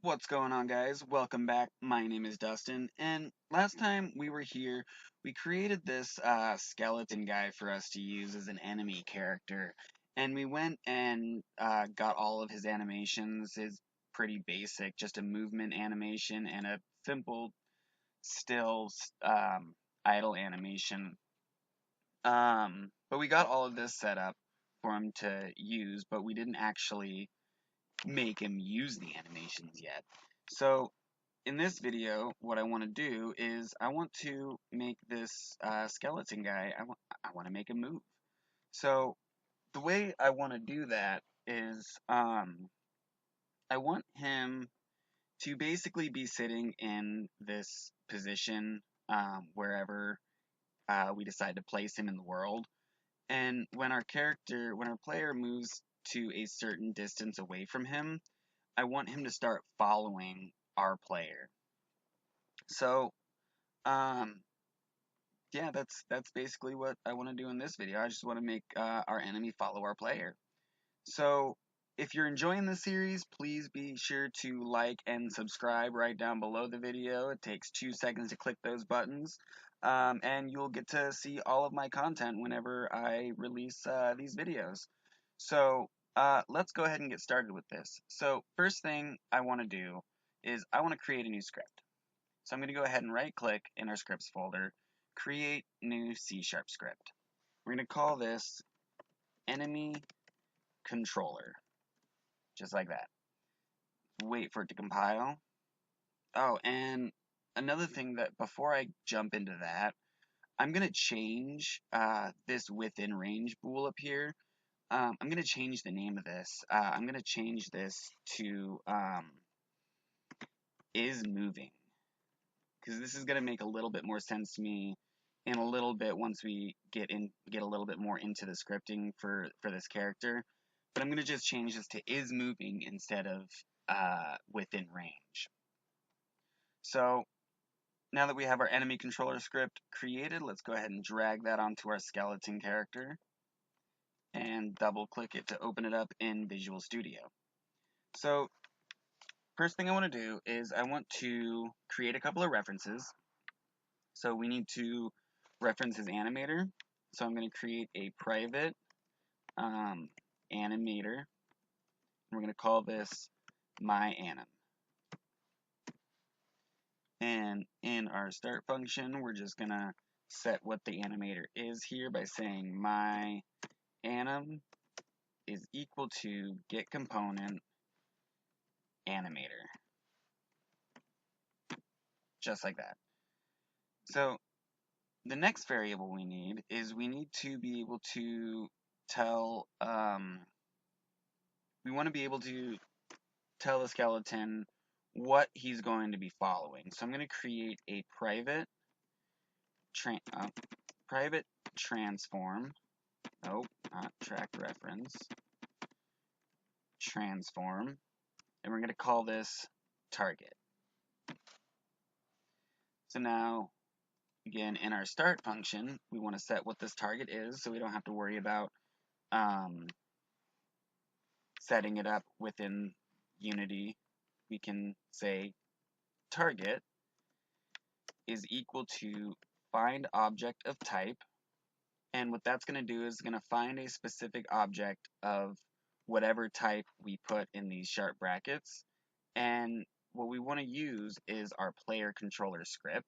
What's going on, guys? Welcome back. My name is Dustin, and last time we were here, we created this skeleton guy for us to use as an enemy character, and we went and got all of his animations. Is pretty basic, just a movement animation and a simple still idle animation. But we got all of this set up for him to use, but we didn't actually make him use the animations yet. So in this video, what I want to do is I want to make this skeleton guy, I want to make him move. So the way I want to do that is I want him to basically be sitting in this position wherever we decide to place him in the world. And when our player moves to a certain distance away from him, I want him to start following our player. So, yeah, that's basically what I want to do in this video. I just want to make our enemy follow our player. So, if you're enjoying this series, please be sure to like and subscribe right down below the video. It takes 2 seconds to click those buttons, and you'll get to see all of my content whenever I release these videos. So, let's go ahead and get started with this. So, first thing I want to do is I want to create a new script. So I'm going to go ahead and right click in our scripts folder, create new C# script. We're going to call this enemy controller, just like that. Wait for it to compile. Oh, and another thing that before I jump into that, I'm going to change this within range bool up here. I'm going to change the name of this. I'm going to change this to is moving, because this is going to make a little bit more sense to me in a little bit once we get a little bit more into the scripting for this character. But I'm going to just change this to is moving instead of within range. So now that we have our enemy controller script created, let's go ahead and drag that onto our skeleton character and double click it to open it up in Visual Studio. So first thing I want to do is I want to create a couple of references. So we need to reference his animator. So I'm going to create a private animator. We're going to call this my anim. And in our start function, we're just going to set what the animator is here by saying my anim is equal to get component animator. Just like that. So the next variable we need is we need to be able to tell, we want to be able to tell the skeleton what he's going to be following. So I'm going to create a private transform. Oh, not track reference. Transform. And we're going to call this target. So now, again, in our start function, we want to set what this target is so we don't have to worry about setting it up within Unity. We can say target is equal to find object of type, and what that's going to do is going to find a specific object of whatever type we put in these sharp brackets, and what we want to use is our player controller script,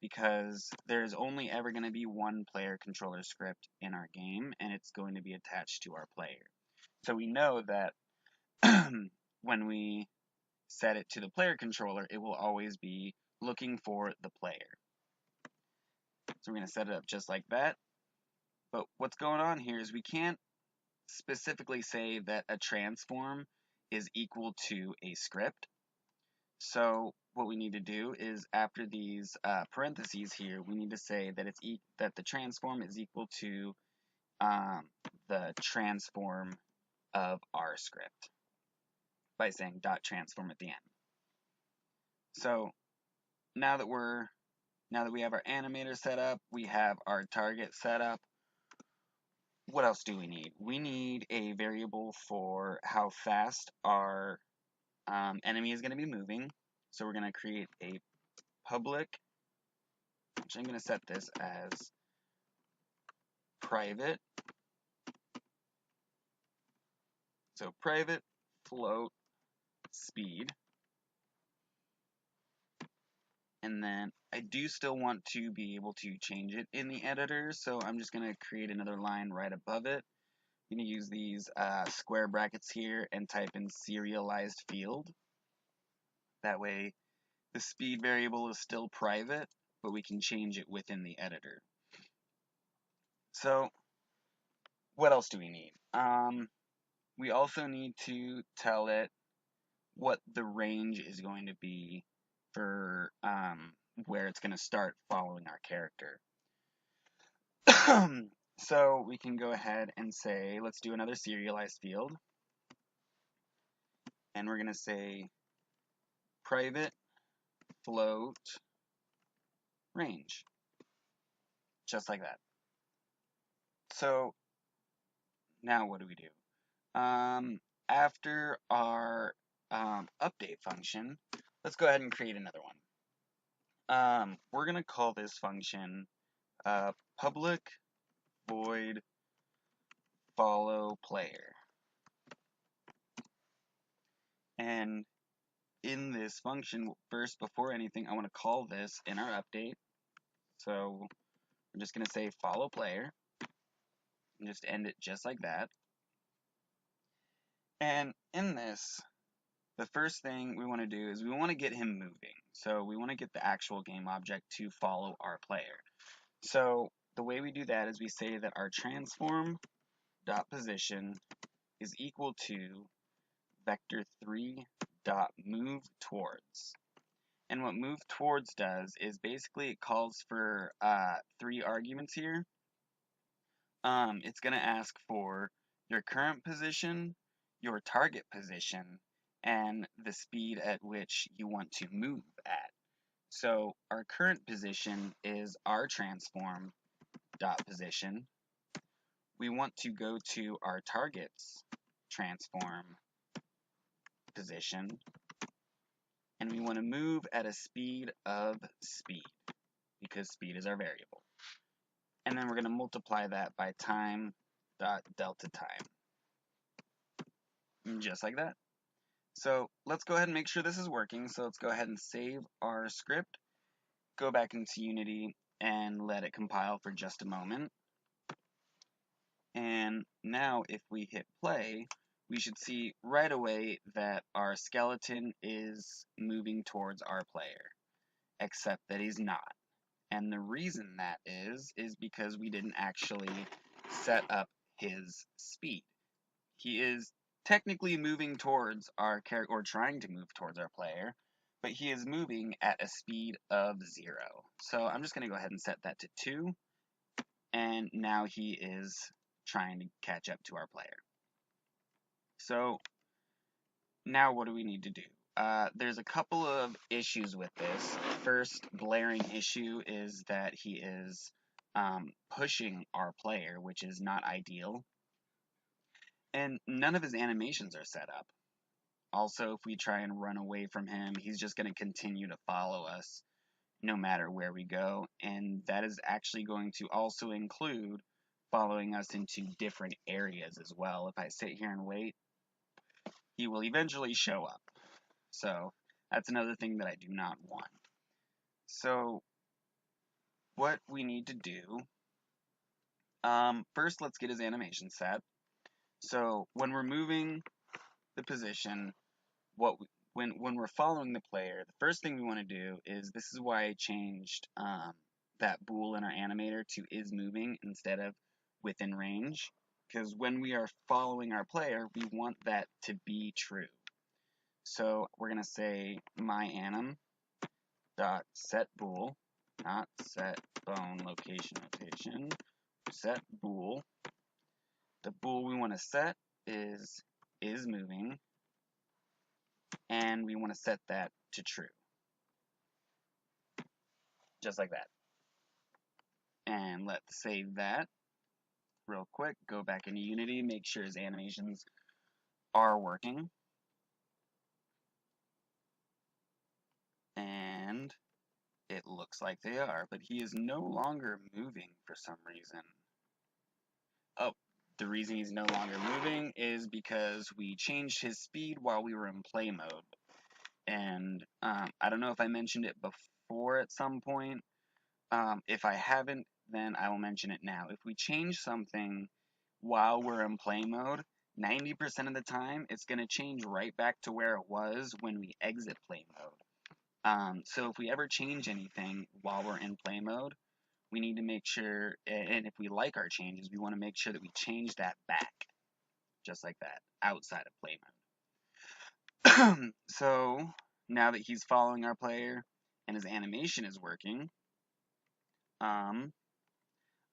because there's only ever going to be one player controller script in our game, and it's going to be attached to our player. So we know that when we set it to the player controller, it will always be looking for the player. So we're going to set it up just like that. But what's going on here is we can't specifically say that a transform is equal to a script. So what we need to do is after these parentheses here, we need to say that that the transform is equal to the transform of our script by saying dot transform at the end. So now that we have our animator set up, we have our target set up. What else do we need? We need a variable for how fast our enemy is going to be moving. So we're going to create a public, which I'm going to set this as private. So private float speed. And then I do still want to be able to change it in the editor, so I'm just going to create another line right above it. I'm going to use these square brackets here and type in serialized field. That way the speed variable is still private, but we can change it within the editor. So what else do we need? We also need to tell it what the range is going to be for where it's going to start following our character. So we can go ahead and say, let's do another serialized field. And we're going to say private float range. Just like that. So now what do we do? After our update function, let's go ahead and create another one. We're going to call this function public void follow player. And in this function, first, before anything, I want to call this in our update. So we're just going to say follow player and just end it just like that. And in this, the first thing we want to do is we want to get him moving. So we want to get the actual game object to follow our player. So the way we do that is we say that our transform.position is equal to vector3.move towards. And what move towards does is basically it calls for 3 arguments here. It's going to ask for your current position, your target position, and the speed at which you want to move at. So our current position is our transform dot position. We want to go to our target's transform position, and we want to move at a speed of speed, because speed is our variable. And then we're going to multiply that by time dot delta time. Just like that. So let's go ahead and make sure this is working. So let's go ahead and save our script, go back into Unity, and let it compile for just a moment. And now if we hit play, we should see right away that our skeleton is moving towards our player, except that he's not. And the reason that is because we didn't actually set up his speed. He is technically moving towards our character, or trying to move towards our player, but he is moving at a speed of 0. So I'm just going to go ahead and set that to 2, and now he is trying to catch up to our player. So now what do we need to do? There's a couple of issues with this. First glaring issue is that he is pushing our player, which is not ideal. And none of his animations are set up. Also, if we try and run away from him, he's just going to continue to follow us no matter where we go. And that is actually going to also include following us into different areas as well. If I sit here and wait, he will eventually show up. So that's another thing that I do not want. So what we need to do, first let's get his animation set. So when we're moving the position, when we're following the player, the first thing we want to do is, this is why I changed that bool in our animator to is moving instead of within range, because when we are following our player, we want that to be true. So we're going to say myAnim dot set bool, not set bone location rotation, set bool. The bool we want to set is moving, and we want to set that to true. Just like that. And let's save that real quick. Go back into Unity, make sure his animations are working. And it looks like they are, but he is no longer moving for some reason. Oh, the reason he's no longer moving is because we changed his speed while we were in play mode. And I don't know if I mentioned it before at some point. If I haven't, then I will mention it now. If we change something while we're in play mode, 90% of the time, it's going to change right back to where it was when we exit play mode. So if we ever change anything while we're in play mode, we need to make sure, and if we like our changes, we want to make sure that we change that back, just like that, outside of play mode. So now that he's following our player and his animation is working, I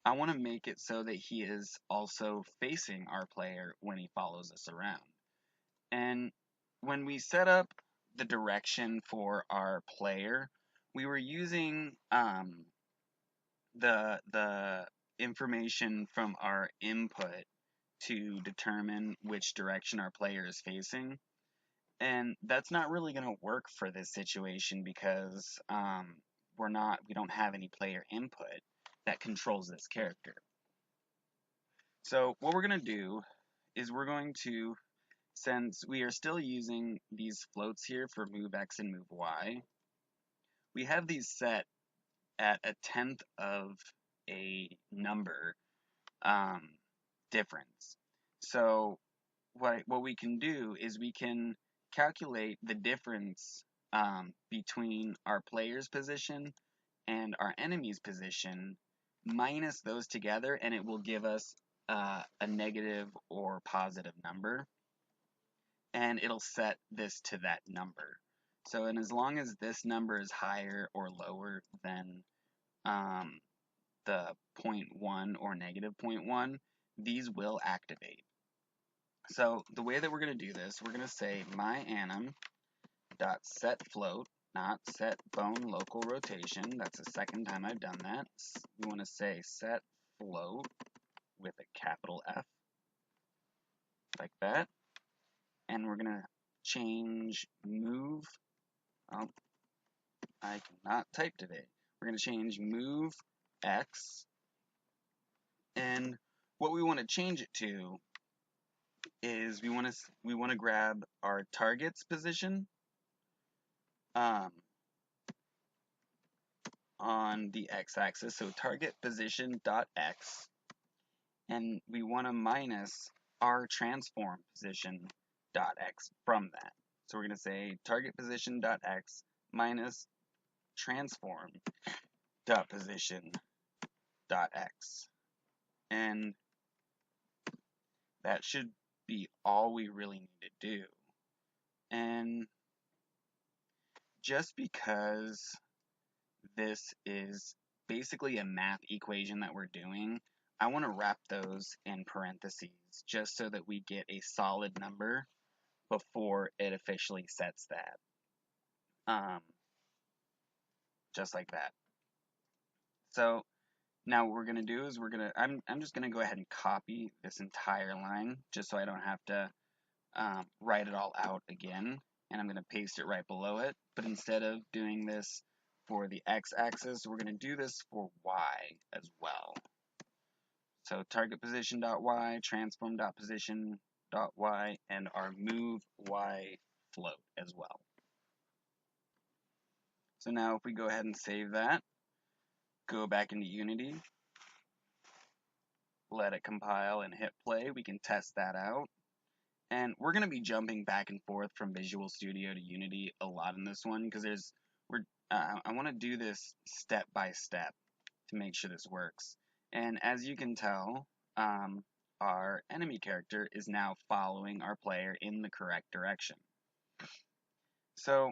want to make it so that he is also facing our player when he follows us around. And when we set up the direction for our player, we were using the information from our input to determine which direction our player is facing. And that's not really going to work for this situation because we don't have any player input that controls this character. So what we're going to do is we're going to, since we are still using these floats here for move X and move Y, we have these set at a tenth of a number difference. So what we can do is we can calculate the difference between our player's position and our enemy's position, minus those together, and it will give us a negative or positive number, and it'll set this to that number. So, and as long as this number is higher or lower than the 0.1 or negative 0.1, these will activate. So the way that we're going to do this, we're going to say myanim.setFloat, not set bone local rotation. That's the second time I've done that. We want to say set float with a capital F, like that. And we're going to change move. Oh, I cannot type today. We're going to change move X. And what we want to change it to is we want to grab our target's position on the x-axis, so target position dot x, and we want to minus our transform position dot x from that. So we're going to say target position dot x minus transform dot position dot x, and that should be all we really need to do. And just because this is basically a math equation that we're doing, I want to wrap those in parentheses just so that we get a solid number before it officially sets that. Just like that. So now what we're going to do is I'm just going to go ahead and copy this entire line just so I don't have to write it all out again, and I'm going to paste it right below it. But instead of doing this for the x-axis, we're going to do this for y as well. So target position dot y, transform dot position dot y, and our move y float as well. So now if we go ahead and save that, go back into Unity, let it compile and hit play, we can test that out. And we're going to be jumping back and forth from Visual Studio to Unity a lot in this one because I want to do this step by step to make sure this works. And as you can tell, our enemy character is now following our player in the correct direction. So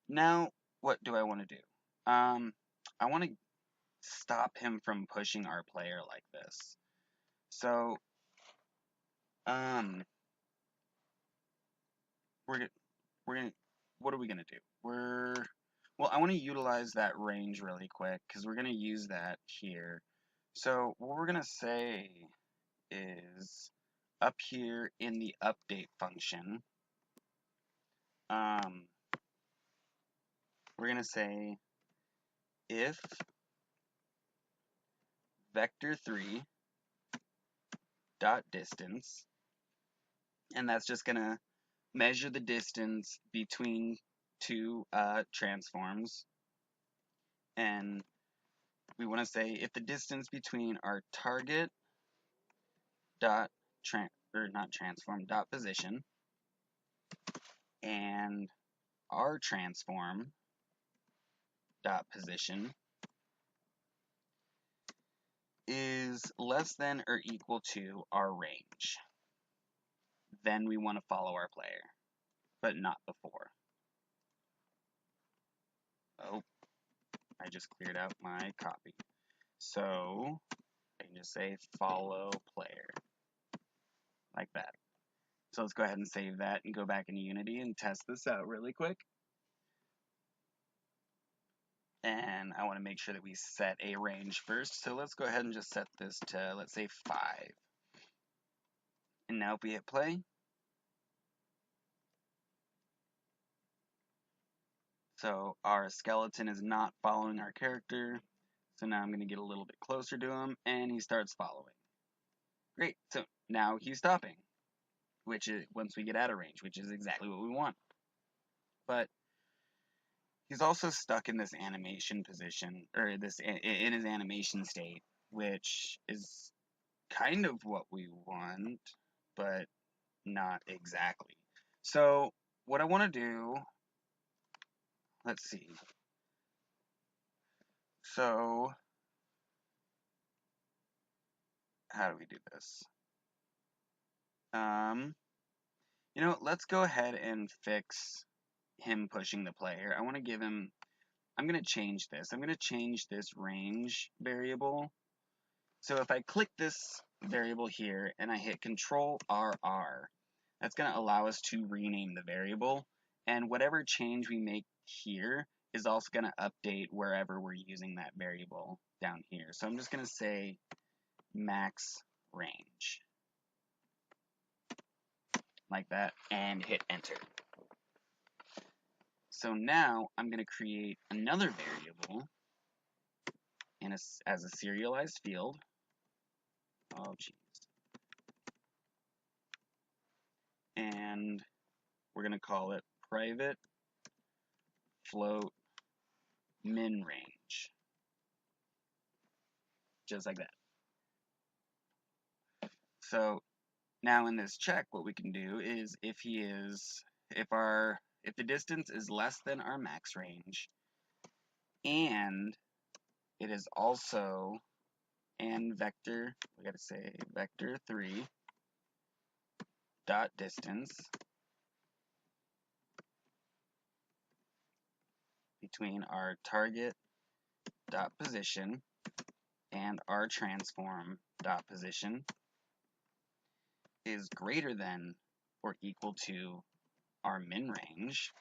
now what do I want to do? I want to stop him from pushing our player like this. So what are we gonna do? Well, I want to utilize that range really quick because we're gonna use that here. So what we're gonna say is up here in the update function, we're going to say if vector3 dot distance, and that's just going to measure the distance between two transforms, and we want to say if the distance between our target dot not transform dot position and our transform dot position is less than or equal to our range, then we want to follow our player, but not before. Oh, I just cleared out my copy. So I can just say follow player, like that. So let's go ahead and save that and go back into Unity and test this out really quick. And I want to make sure that we set a range first. So let's go ahead and just set this to, let's say, 5. And now if we hit play, so our skeleton is not following our character. So now I'm going to get a little bit closer to him, and he starts following. Great. So now he's stopping, which is once we get out of range, which is exactly what we want. But he's also stuck in this animation position, or this in his animation state, which is kind of what we want, but not exactly. So what I want to do, let's see. So how do we do this? You know, let's go ahead and fix him pushing the player. I want to give him, I'm going to change this. I'm going to change this range variable. So if I click this variable here and I hit Control RR, that's going to allow us to rename the variable. And whatever change we make here is also going to update wherever we're using that variable down here. So I'm just going to say max range, like that, and hit enter. So now I'm going to create another variable as a serialized field. Oh, geez. And we're going to call it private float min range. Just like that. So now in this check, what we can do is if the distance is less than our max range, and it is also, and vector, we gotta say vector3 dot distance between our target dot position and our transform dot position is greater than or equal to our min range,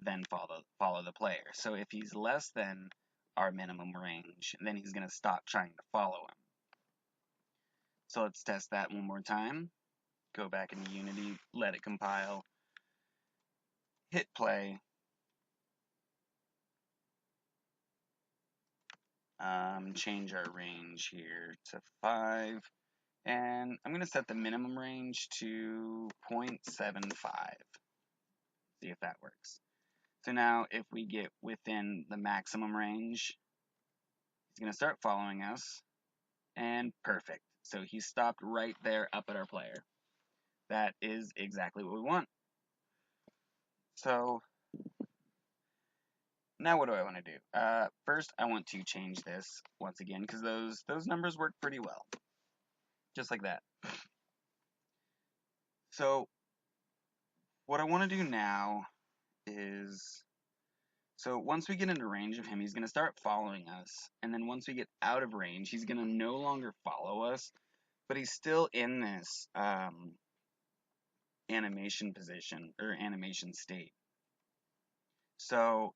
then follow the player. So if he's less than our minimum range, then he's going to stop trying to follow him. So let's test that one more time. Go back into Unity, let it compile, hit play. Change our range here to 5, and I'm going to set the minimum range to 0.75. See if that works. So now if we get within the maximum range, he's going to start following us, and perfect. So he stopped right there up at our player. That is exactly what we want. So now what do I want to do? First, I want to change this once again because those numbers work pretty well, just like that. So what I want to do now is, so once we get into range of him, he's going to start following us, and then once we get out of range, he's going to no longer follow us, but he's still in this animation position or animation state. So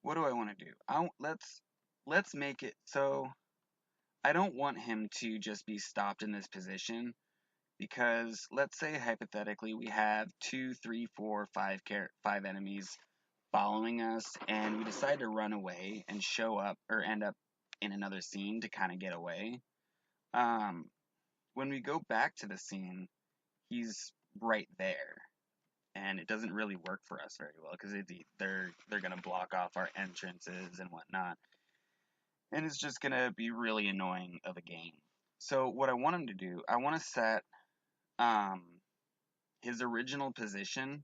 what do I want to do? Let's make it so I don't want him to just be stopped in this position Because let's say hypothetically we have 2, 3, 4, 5 enemies following us, and we decide to run away and show up or end up in another scene to kind of get away. When we go back to the scene, he's right there, and it doesn't really work for us very well because they're gonna block off our entrances and whatnot, and it's just gonna be really annoying of a game. So what I want him to do, I want to set um, his original position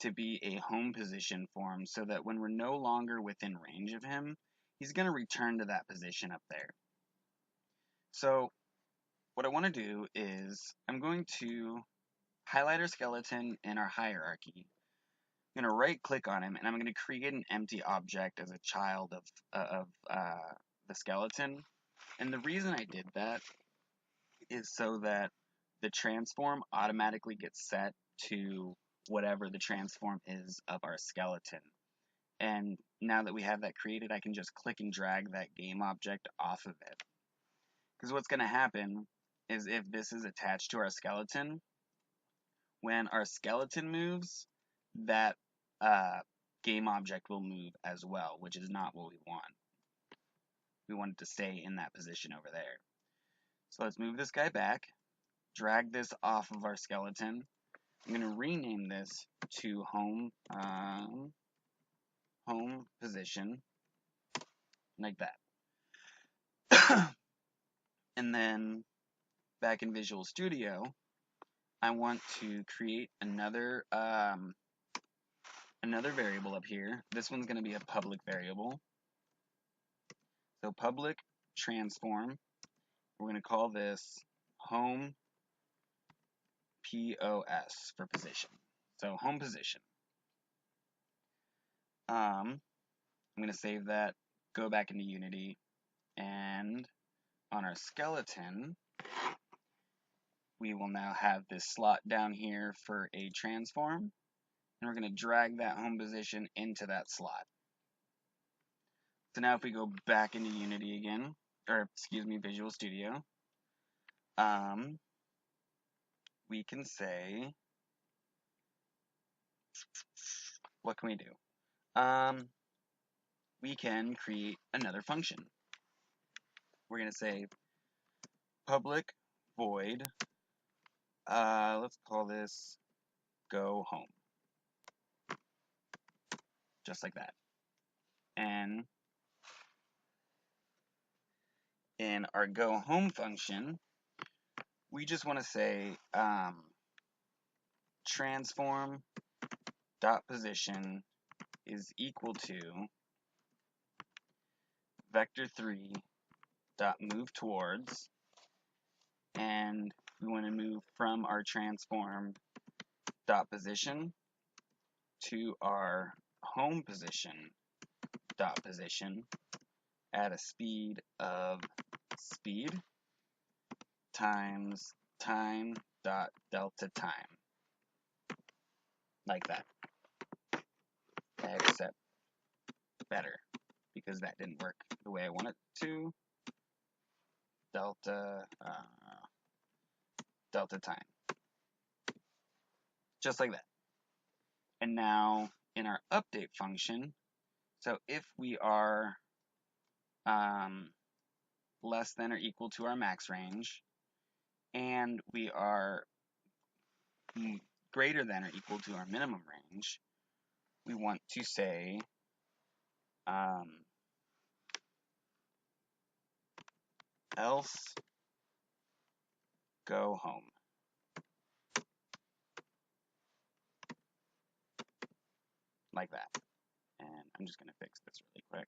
to be a home position for him, so that when we're no longer within range of him, he's gonna return to that position up there. So what I want to do is I'm going to highlight our skeleton in our hierarchy. I'm going to right click on him, and I'm going to create an empty object as a child of the skeleton. And the reason I did that is so that the transform automatically gets set to whatever the transform is of our skeleton. And now that we have that created, I can just click and drag that game object off of it. Because what's going to happen is if this is attached to our skeleton, when our skeleton moves, that game object will move as well, which is not what we want. We want it to stay in that position over there. So let's move this guy back, drag this off of our skeleton. I'm going to rename this to home position, like that. And then back in Visual Studio, I want to create another variable up here. This one's going to be a public variable. So public transform. We're going to call this home POS for position. So home position. I'm going to save that, go back into Unity, and on our skeleton, we will now have this slot down here for a transform, and we're going to drag that home position into that slot. So now if we go back into Unity again, or excuse me, Visual Studio, we can say, what can we do? We can create another function. We're going to say public void, let's call this go home. Just like that. And in our go home function, we just want to say transform dot position is equal to vector3 dot move towards, and we want to move from our transform dot position to our home position dot position at a speed of speed times time dot delta time, like that. Except better, because that didn't work the way I want it to. Delta time, just like that. And now in our update function, so if we are less than or equal to our max range, and we are greater than or equal to our minimum range, we want to say else go home. Like that. And I'm just going to fix this really quick.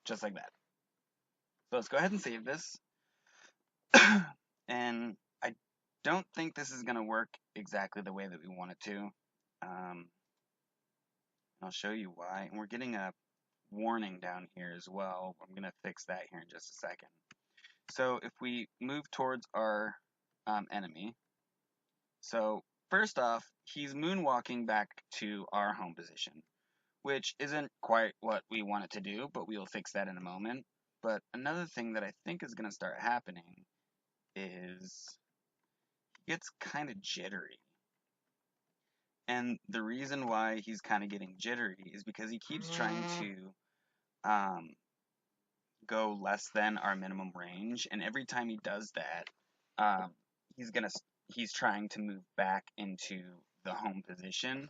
Just like that. So let's go ahead and save this. And I don't think this is going to work exactly the way that we want it to. I'll show you why. And we're getting a warning down here as well. I'm going to fix that here in just a second. So if we move towards our enemy, so first off, he's moonwalking back to our home position, which isn't quite what we want it to do, but we'll fix that in a moment. But another thing that I think is going to start happening is he gets kind of jittery. And the reason why he's kind of getting jittery is because he keeps trying to go less than our minimum range, and every time he does that, um, he's trying to move back into the home position.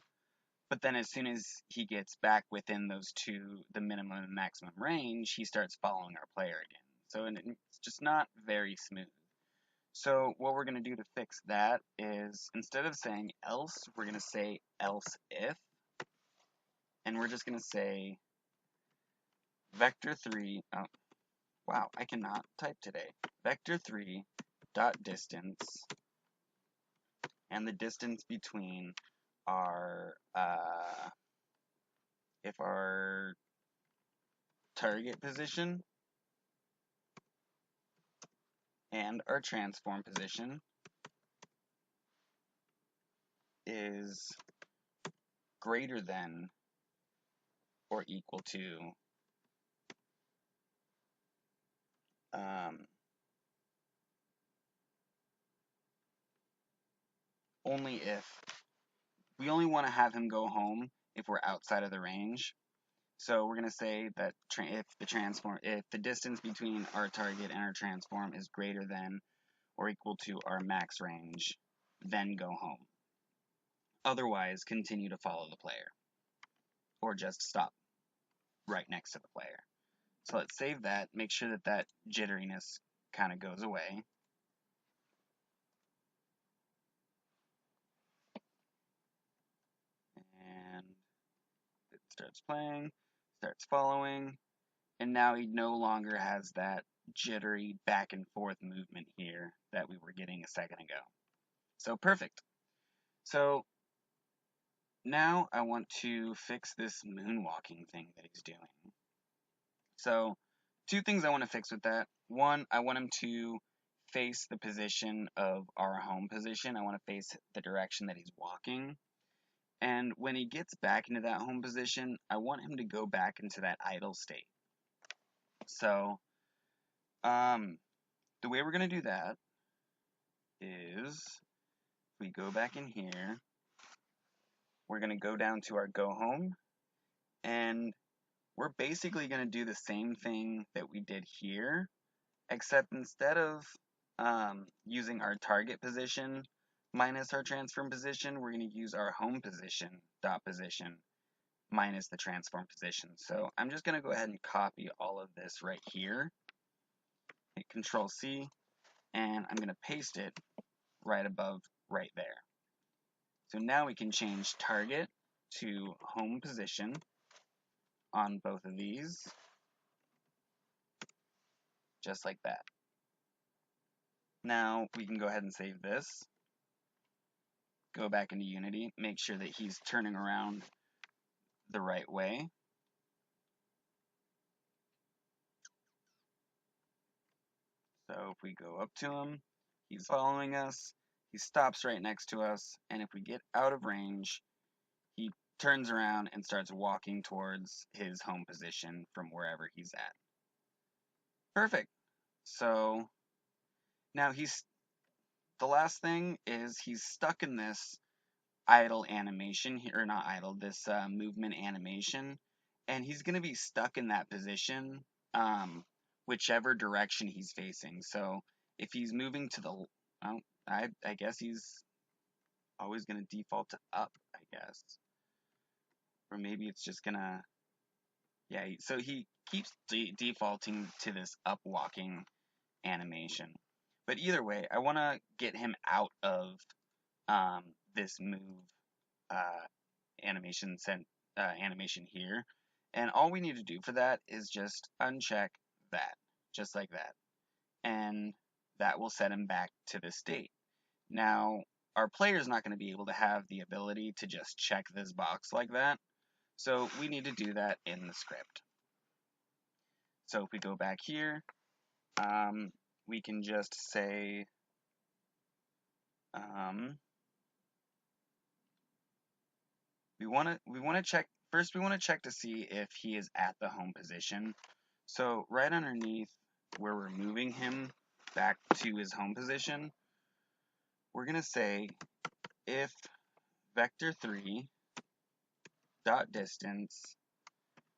But then as soon as he gets back within the minimum and maximum range, he starts following our player again. So it's just not very smooth. So what we're going to do to fix that is, instead of saying else, we're going to say else if, and we're just going to say vector3, oh, wow, I cannot type today, vector3 dot distance, and the distance between our, if our target position and our transform position is greater than or equal to only if we only want to have him go home if we're outside of the range. So we're going to say that if the distance between our target and our transform is greater than or equal to our max range, then go home. Otherwise, continue to follow the player, or just stop right next to the player. So let's save that, make sure that that jitteriness kind of goes away. And it starts playing, starts following, and now he no longer has that jittery back and forth movement here that we were getting a second ago. So perfect. So now I want to fix this moonwalking thing that he's doing. So two things I want to fix with that. One, I want him to face the position of our home position. I want to face the direction that he's walking. And when he gets back into that home position, I want him to go back into that idle state. So the way we're going to do that is we go back in here, we're going to go down to our go home, and we're basically going to do the same thing that we did here, except instead of using our target position minus our transform position, we're going to use our home position dot position minus the transform position. So I'm just going to go ahead and copy all of this right here, hit Control C, and I'm going to paste it right above right there. So now we can change target to home position on both of these, just like that. Now we can go ahead and save this, go back into Unity, make sure that he's turning around the right way. So if we go up to him, he's following us, he stops right next to us, and if we get out of range, he turns around and starts walking towards his home position from wherever he's at. Perfect. So now the last thing is he's stuck in this idle animation here, or not idle, this movement animation, and he's going to be stuck in that position whichever direction he's facing. So if he's moving to the, well, I guess he's always going to default to up, I guess. Or maybe it's just going to, yeah, so he keeps defaulting to this up walking animation. But either way, I want to get him out of this move animation here. And all we need to do for that is just uncheck that, just like that. And that will set him back to the state. Now, our player is not going to be able to have the ability to just check this box like that. So we need to do that in the script. So if we go back here, we can just say, we want to check, first we want to check to see if he is at the home position. So right underneath where we're moving him back to his home position, we're going to say if vector3 dot distance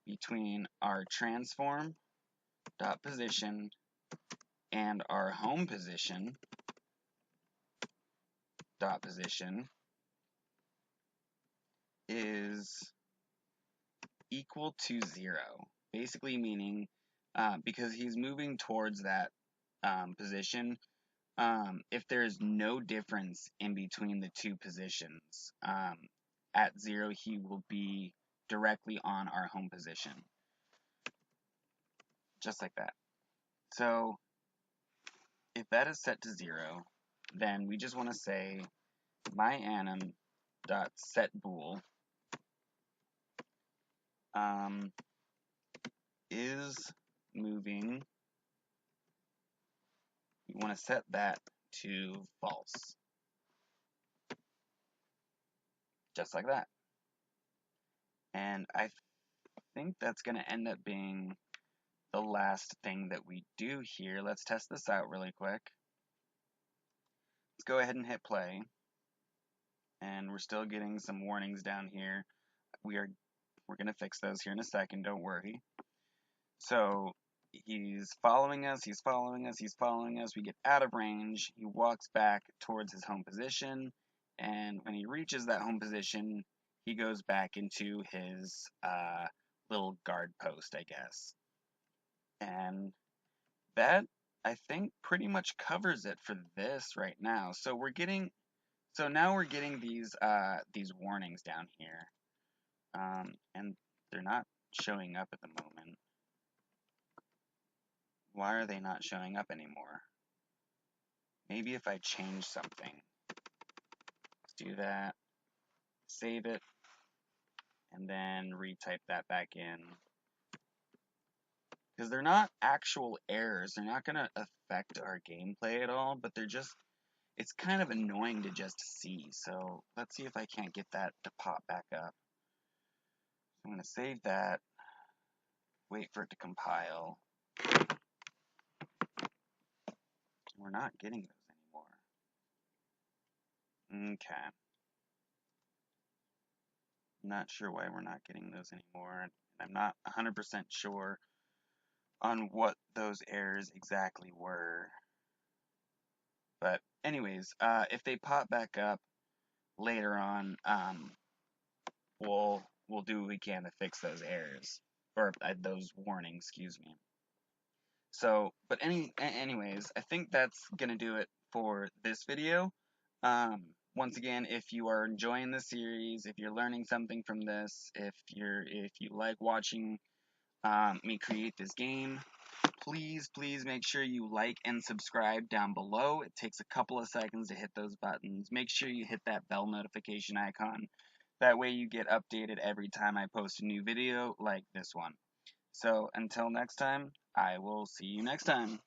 between our transform dot position and our home position dot position is equal to 0. Basically meaning because he's moving towards that position, if there's no difference in between the two positions, at 0 he will be directly on our home position. Just like that. So if that is set to 0, then we just want to say myanim dot set bool is moving. We want to set that to false. Just like that. And I think that's going to end up being the last thing that we do here. Let's test this out really quick. Let's go ahead and hit play. And we're still getting some warnings down here. We're going to fix those here in a second, don't worry. So he's following us, he's following us, he's following us. We get out of range. He walks back towards his home position. And when he reaches that home position, he goes back into his little guard post, I guess. And that, I think, pretty much covers it for this right now. So now we're getting these warnings down here, and they're not showing up at the moment. Why are they not showing up anymore? Maybe if I change something. Let's do that. Save it, and then retype that back in. Because they're not actual errors. They're not going to affect our gameplay at all, but they're just, it's kind of annoying to just see. So let's see if I can't get that to pop back up. I'm going to save that, wait for it to compile. We're not getting those anymore. Okay. I'm not sure why we're not getting those anymore. I'm not 100% sure on what those errors exactly were. But anyways, if they pop back up later on, we'll do what we can to fix those errors, or those warnings, excuse me. So, but anyways, I think that's gonna do it for this video. Once again, if you are enjoying the series, if you're learning something from this, if you like watching me create this game, please make sure you like and subscribe down below. It takes a couple of seconds to hit those buttons. Make sure you hit that bell notification icon. That way you get updated every time I post a new video like this one. So until next time, I will see you next time.